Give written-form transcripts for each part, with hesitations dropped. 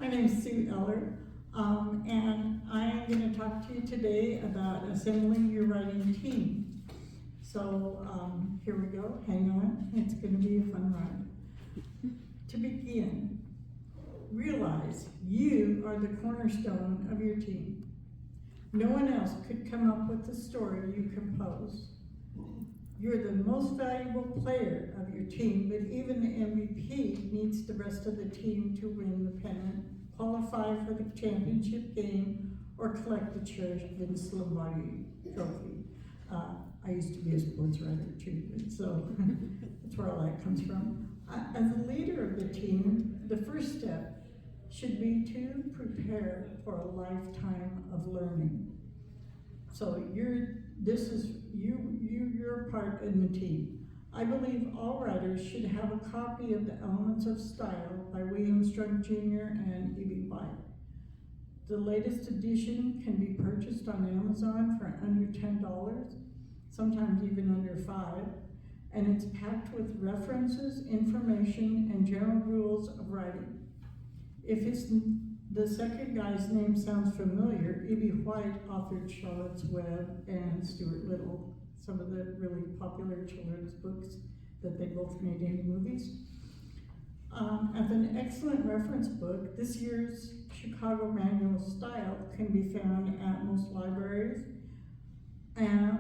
My name is Sue Eller, and I am going to talk to you today about assembling your writing team. So here we go, hang on, it's going to be a fun ride. To begin, realize you are the cornerstone of your team. No one else could come up with the story you compose. You're the most valuable player of your team, but even the MVP needs the rest of the team to win the pennant, qualify for the championship game, or collect the cherished Vince Lombardi trophy. I used to be a sports writer too, so that's where all that comes from. As a leader of the team, the first step should be to prepare for a lifetime of learning. So you're part in the team. I believe all writers should have a copy of The Elements of Style by William Strunk Jr. and E.B. White. The latest edition can be purchased on Amazon for under $10, sometimes even under $5, and it's packed with references, information, and general rules of writing. If the second guy's name sounds familiar, E.B. White authored Charlotte's Web and Stuart Little, some of the really popular children's books that they both made into movies. As an excellent reference book, this year's Chicago Manual of Style can be found at most libraries,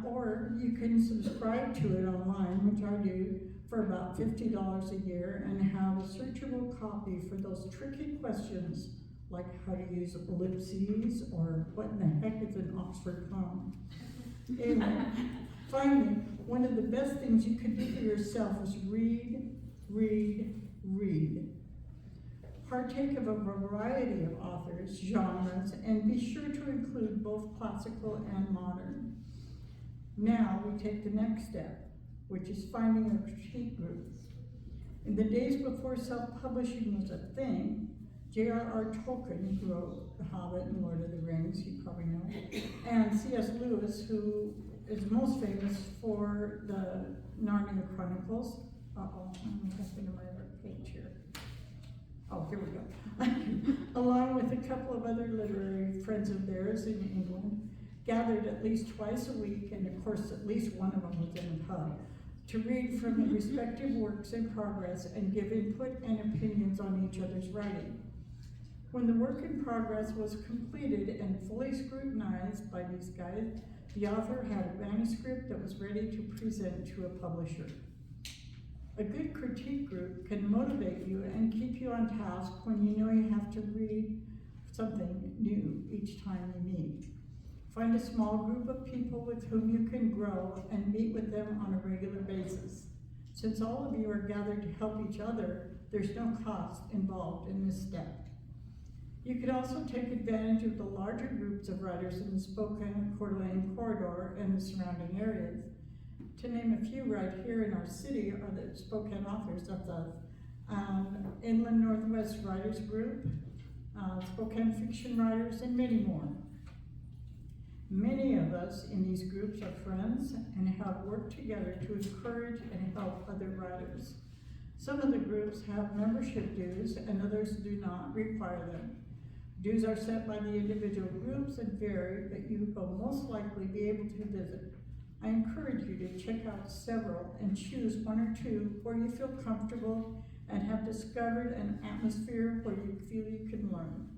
or you can subscribe to it online, which I do, for about $50 a year, and have a searchable copy for those tricky questions like how to use ellipses or what in the heck is an Oxford comma. Anyway, finally, one of the best things you could do for yourself is read, read, read. Partake of a variety of authors, genres, and be sure to include both classical and modern. Now we take the next step, which is finding a critique group. In the days before self-publishing was a thing, J.R.R. Tolkien, who wrote The Hobbit and Lord of the Rings, you probably know, and C.S. Lewis, who is most famous for the Narnia Chronicles. I'm messing up my page here. Oh, here we go. Along with a couple of other literary friends of theirs in England, gathered at least twice a week, and of course at least one of them was in a pub, to read from the respective works in progress and give input and opinions on each other's writing. When the work in progress was completed and fully scrutinized by these guys, the author had a manuscript that was ready to present to a publisher. A good critique group can motivate you and keep you on task when you know you have to read something new each time you meet. Find a small group of people with whom you can grow and meet with them on a regular basis. Since all of you are gathered to help each other, there's no cost involved in this step. You could also take advantage of the larger groups of writers in the Spokane, Coeur d'Alene corridor and the surrounding areas. To name a few right here in our city are the Spokane Authors, that's us, Inland Northwest Writers Group, Spokane Fiction Writers, and many more. Many of us in these groups are friends and have worked together to encourage and help other writers. Some of the groups have membership dues and others do not require them. Dues are set by the individual groups and vary, but you will most likely be able to visit. I encourage you to check out several and choose one or two where you feel comfortable and have discovered an atmosphere where you feel you can learn.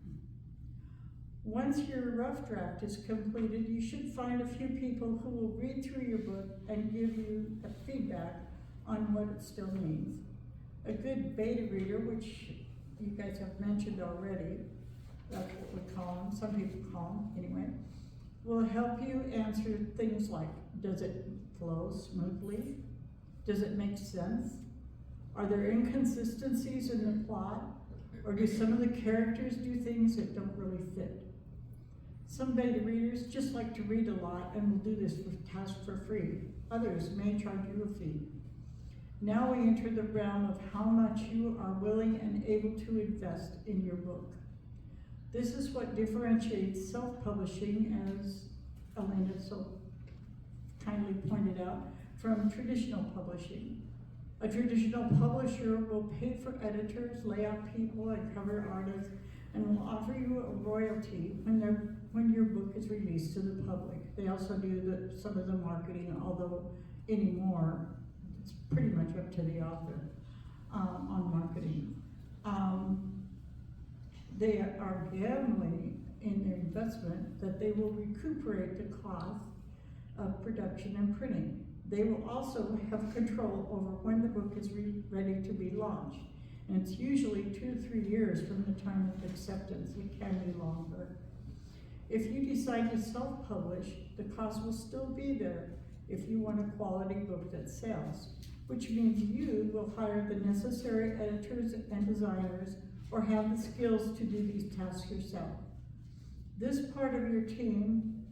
Once your rough draft is completed, you should find a few people who will read through your book and give you a feedback on what it still needs. A good beta reader, which you guys have mentioned already, that's what we call them, some people call them anyway, will help you answer things like, does it flow smoothly? Does it make sense? Are there inconsistencies in the plot? Or do some of the characters do things that don't really fit? Some beta readers just like to read a lot and will do this task for free. Others may charge you a fee. Now we enter the realm of how much you are willing and able to invest in your book. This is what differentiates self-publishing, as Elena so kindly pointed out, from traditional publishing. A traditional publisher will pay for editors, layout people, and cover artists, and will offer you a royalty when your book is released to the public. They also do some of the marketing, although anymore, it's pretty much up to the author on marketing. They are gambling in their investment that they will recuperate the cost of production and printing. They will also have control over when the book is ready to be launched. And it's usually 2 to 3 years from the time of acceptance. It can be longer. If you decide to self-publish, the cost will still be there if you want a quality book that sells, which means you will hire the necessary editors and designers or have the skills to do these tasks yourself. This part of your team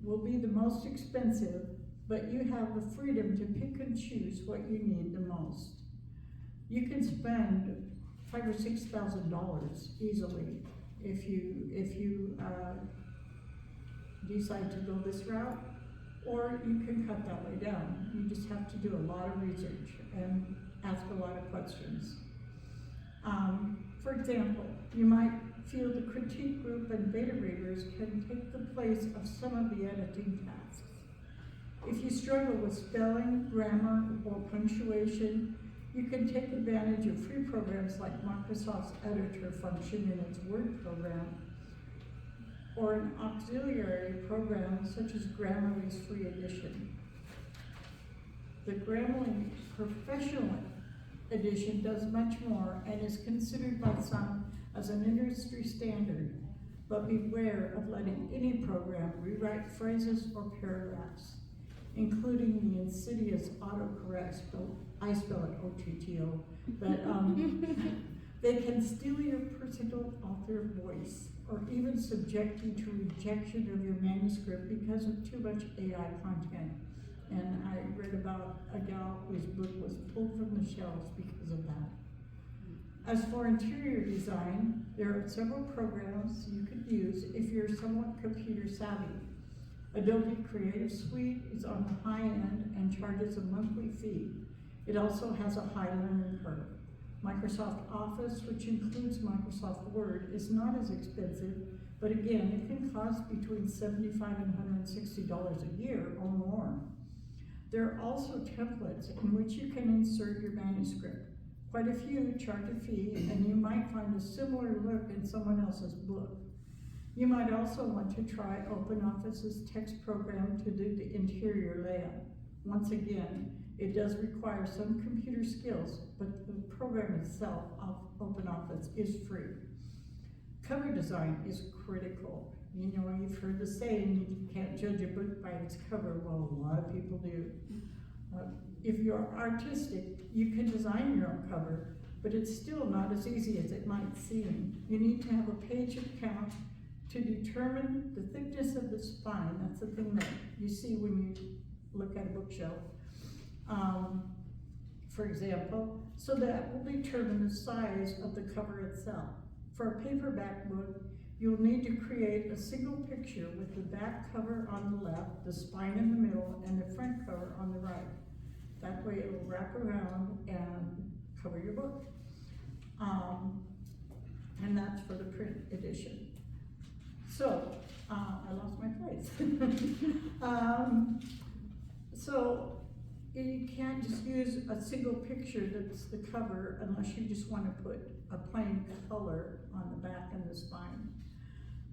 will be the most expensive, but you have the freedom to pick and choose what you need the most. You can spend $5,000 or $6,000 easily if you decide to go this route, or you can cut that way down. You just have to do a lot of research and ask a lot of questions. For example, you might feel the critique group and beta readers can take the place of some of the editing tasks. If you struggle with spelling, grammar, or punctuation, you can take advantage of free programs like Microsoft's editor function in its Word program, or an auxiliary program such as Grammarly's free edition. The Grammarly Professional edition does much more and is considered by some as an industry standard, but beware of letting any program rewrite phrases or paragraphs, including the insidious autocorrect, I spell it O-T-T-O, but they can steal your personal author voice or even subject you to rejection of your manuscript because of too much AI content. And I read about a gal whose book was pulled from the shelves because of that. As for interior design, there are several programs you could use if you're somewhat computer savvy. Adobe Creative Suite is on the high end and charges a monthly fee. It also has a high learning curve. Microsoft Office, which includes Microsoft Word, is not as expensive, but again, it can cost between $75 and $160 a year or more. There are also templates in which you can insert your manuscript. Quite a few charge a fee, and you might find a similar look in someone else's book. You might also want to try OpenOffice's text program to do the interior layout. Once again, it does require some computer skills, but the program itself of OpenOffice is free. Cover design is critical. You know, you've heard the saying, you can't judge a book by its cover. Well, a lot of people do. If you're artistic, you can design your own cover, but it's still not as easy as it might seem. You need to have a page count to determine the thickness of the spine. That's the thing that you see when you look at a bookshelf, for example, so that will determine the size of the cover itself. For a paperback book, you'll need to create a single picture with the back cover on the left, the spine in the middle, and the front cover on the right. That way it will wrap around and cover your book. And that's for the print edition. So, I lost my place. So, you can't just use a single picture that's the cover unless you just want to put a plain color on the back and the spine.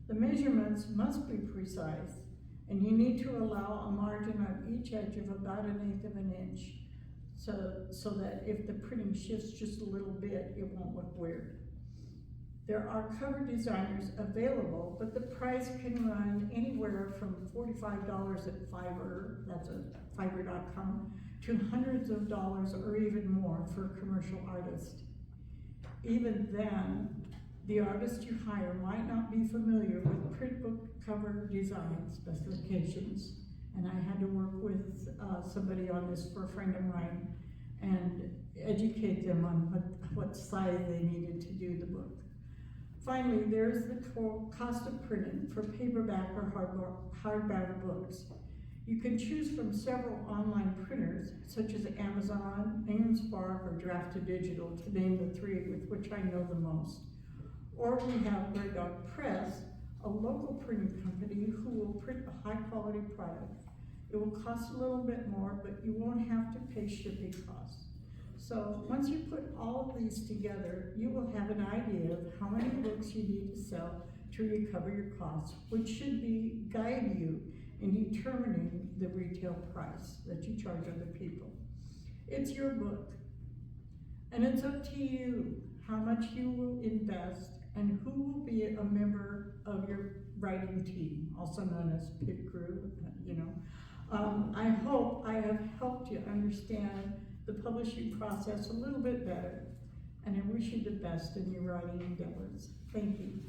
The measurements must be precise, and you need to allow a margin on each edge of about 1/8 of an inch, so that if the printing shifts just a little bit, it won't look weird. There are cover designers available, but the price can run anywhere from $45 at Fiverr, that's a Fiverr.com, to hundreds of dollars or even more for a commercial artist. Even then, the artist you hire might not be familiar with print book cover design specifications. And I had to work with somebody on this for a friend of mine and educate them on what size they needed to do the book. Finally, there's the cost of printing for paperback or hardbound books. You can choose from several online printers, such as Amazon, Spark, or Draft2Digital, to name the three with which I know the most. Or we have Bird Dog Press, a local printing company who will print a high quality product. It will cost a little bit more, but you won't have to pay shipping costs. So once you put all of these together, you will have an idea of how many books you need to sell to recover your costs, which should guide you in determining the retail price that you charge other people. It's your book, and it's up to you how much you will invest and who will be a member of your writing team, also known as pit crew, you know. I hope I have helped you understand the publishing process a little bit better, and I wish you the best in your writing endeavors. Thank you.